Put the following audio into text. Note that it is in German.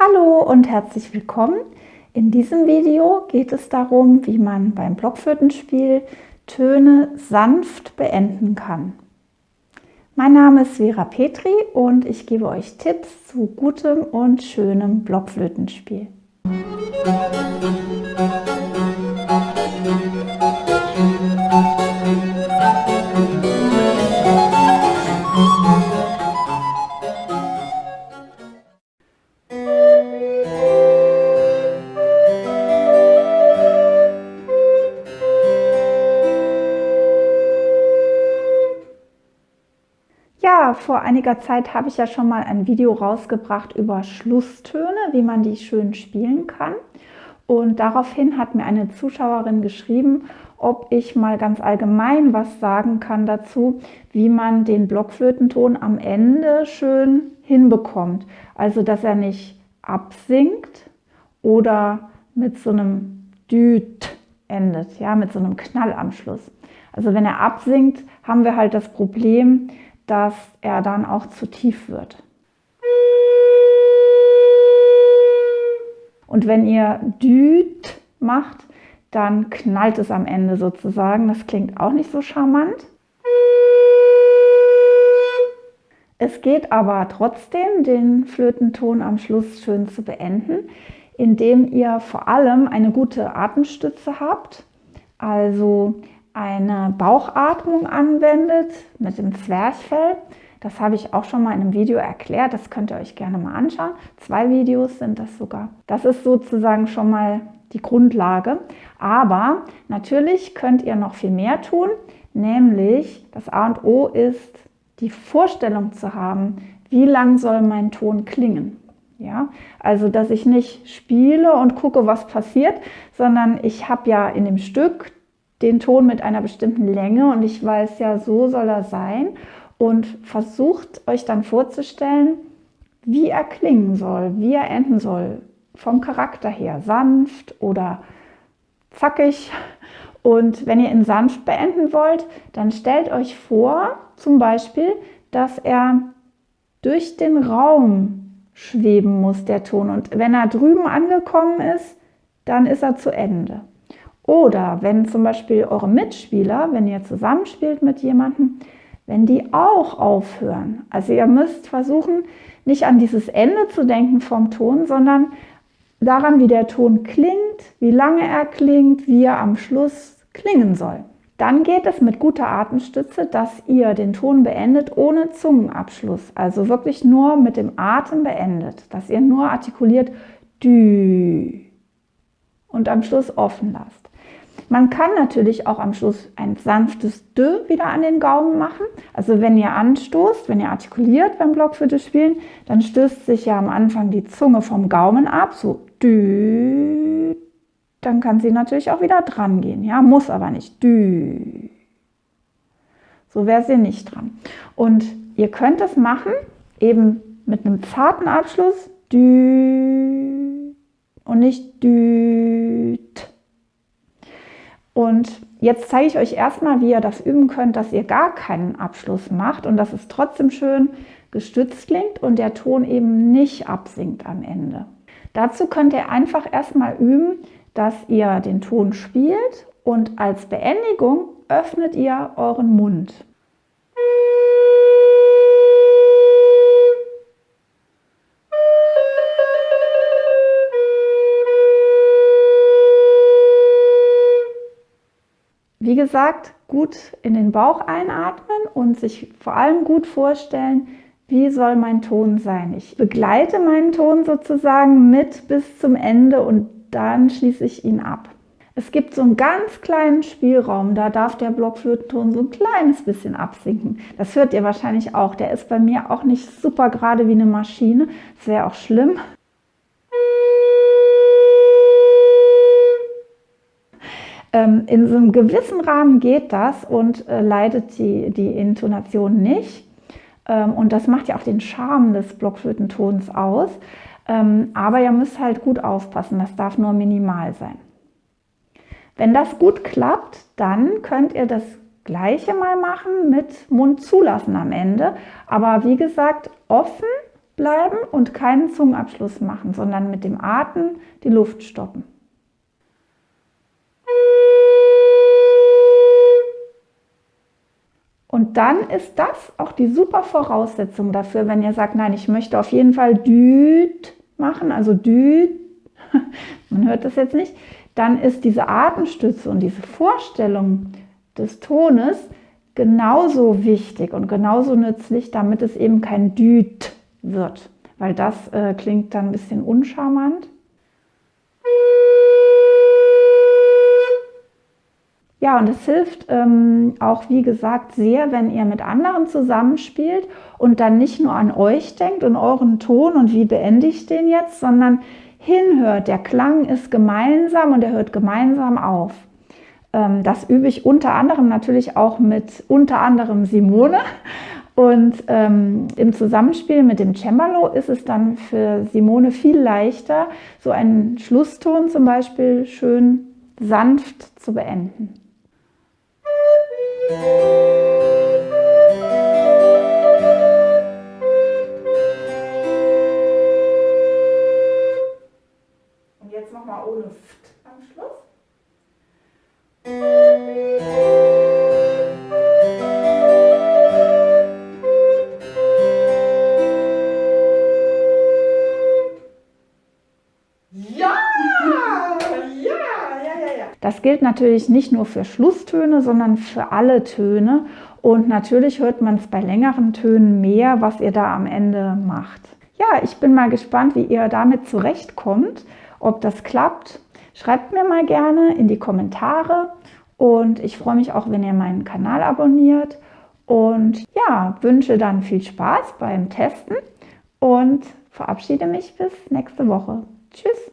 Hallo und herzlich willkommen. In diesem Video geht es darum, wie man beim Blockflötenspiel Töne sanft beenden kann. Mein Name ist Vera Petri und ich gebe euch Tipps zu gutem und schönem Blockflötenspiel. Ja, vor einiger Zeit habe ich ja schon mal ein Video rausgebracht über Schlusstöne, wie man die schön spielen kann. Und daraufhin hat mir eine Zuschauerin geschrieben, ob ich mal ganz allgemein was sagen kann dazu, wie man den Blockflötenton am Ende schön hinbekommt. Also, dass er nicht absinkt oder mit so einem Düt endet, ja, mit so einem Knall am Schluss. Also wenn er absinkt, haben wir halt das Problem, dass er dann auch zu tief wird. Und wenn ihr Düt macht, dann knallt es am Ende sozusagen. Das klingt auch nicht so charmant. Es geht aber trotzdem, den Flötenton am Schluss schön zu beenden, indem ihr vor allem eine gute Atemstütze habt, also eine Bauchatmung anwendet mit dem Zwerchfell. Das habe ich auch schon mal in einem Video erklärt, das könnt ihr euch gerne mal anschauen. 2 Videos sind das sogar. Das ist sozusagen schon mal die Grundlage. Aber natürlich könnt ihr noch viel mehr tun, nämlich das A und O ist, die Vorstellung zu haben, wie lang soll mein Ton klingen. Ja, also dass ich nicht spiele und gucke, was passiert, sondern ich habe ja in dem Stück den Ton mit einer bestimmten Länge und ich weiß ja, so soll er sein, und versucht euch dann vorzustellen, wie er klingen soll, wie er enden soll, vom Charakter her, sanft oder zackig. Und wenn ihr ihn sanft beenden wollt, dann stellt euch vor, zum Beispiel, dass er durch den Raum schweben muss, der Ton. Und wenn er drüben angekommen ist, dann ist er zu Ende. Oder wenn zum Beispiel eure Mitspieler, wenn ihr zusammenspielt mit jemandem, wenn die auch aufhören. Also ihr müsst versuchen, nicht an dieses Ende zu denken vom Ton, sondern daran, wie der Ton klingt, wie lange er klingt, wie er am Schluss klingen soll. Dann geht es mit guter Atemstütze, dass ihr den Ton beendet ohne Zungenabschluss. Also wirklich nur mit dem Atem beendet. Dass ihr nur artikuliert Dü und am Schluss offen lasst. Man kann natürlich auch am Schluss ein sanftes Dö wieder an den Gaumen machen. Also wenn ihr anstoßt, wenn ihr artikuliert beim Blockflöte spielen, dann stößt sich ja am Anfang die Zunge vom Gaumen ab, so Dü. Dann kann sie natürlich auch wieder dran gehen, ja, muss aber nicht. Dü. So wäre sie nicht dran. Und ihr könnt es machen, eben mit einem zarten Abschluss, Dü und nicht Düt. Und jetzt zeige ich euch erstmal, wie ihr das üben könnt, dass ihr gar keinen Abschluss macht und dass es trotzdem schön gestützt klingt und der Ton eben nicht absinkt am Ende. Dazu könnt ihr einfach erstmal üben, dass ihr den Ton spielt und als Beendigung öffnet ihr euren Mund. Wie gesagt, gut in den Bauch einatmen und sich vor allem gut vorstellen, wie soll mein Ton sein. Ich begleite meinen Ton sozusagen mit bis zum Ende und dann schließe ich ihn ab. Es gibt so einen ganz kleinen Spielraum, da darf der Blockflötenton so ein kleines bisschen absinken. Das hört ihr wahrscheinlich auch. Der ist bei mir auch nicht super gerade wie eine Maschine. Das wäre auch schlimm. In so einem gewissen Rahmen geht das und leidet die Intonation nicht. Und das macht ja auch den Charme des Blockflötentons aus. Aber ihr müsst halt gut aufpassen, das darf nur minimal sein. Wenn das gut klappt, dann könnt ihr das Gleiche mal machen mit Mund zulassen am Ende. Aber wie gesagt, offen bleiben und keinen Zungenabschluss machen, sondern mit dem Atmen die Luft stoppen. Und dann ist das auch die super Voraussetzung dafür, wenn ihr sagt, nein, ich möchte auf jeden Fall düt machen, also düt, man hört das jetzt nicht, dann ist diese Atemstütze und diese Vorstellung des Tones genauso wichtig und genauso nützlich, damit es eben kein düt wird, weil das klingt dann ein bisschen uncharmant. Ja, und es hilft auch, wie gesagt, sehr, wenn ihr mit anderen zusammenspielt und dann nicht nur an euch denkt und euren Ton und wie beende ich den jetzt, sondern hinhört. Der Klang ist gemeinsam und er hört gemeinsam auf. Das übe ich unter anderem natürlich auch mit unter anderem Simone. Und im Zusammenspiel mit dem Cembalo ist es dann für Simone viel leichter, so einen Schlusston zum Beispiel schön sanft zu beenden. Und jetzt nochmal ohne Ft am Schluss. Das gilt natürlich nicht nur für Schlusstöne, sondern für alle Töne. Und natürlich hört man es bei längeren Tönen mehr, was ihr da am Ende macht. Ja, ich bin mal gespannt, wie ihr damit zurechtkommt, ob das klappt. Schreibt mir mal gerne in die Kommentare und ich freue mich auch, wenn ihr meinen Kanal abonniert. Und ja, wünsche dann viel Spaß beim Testen und verabschiede mich bis nächste Woche. Tschüss!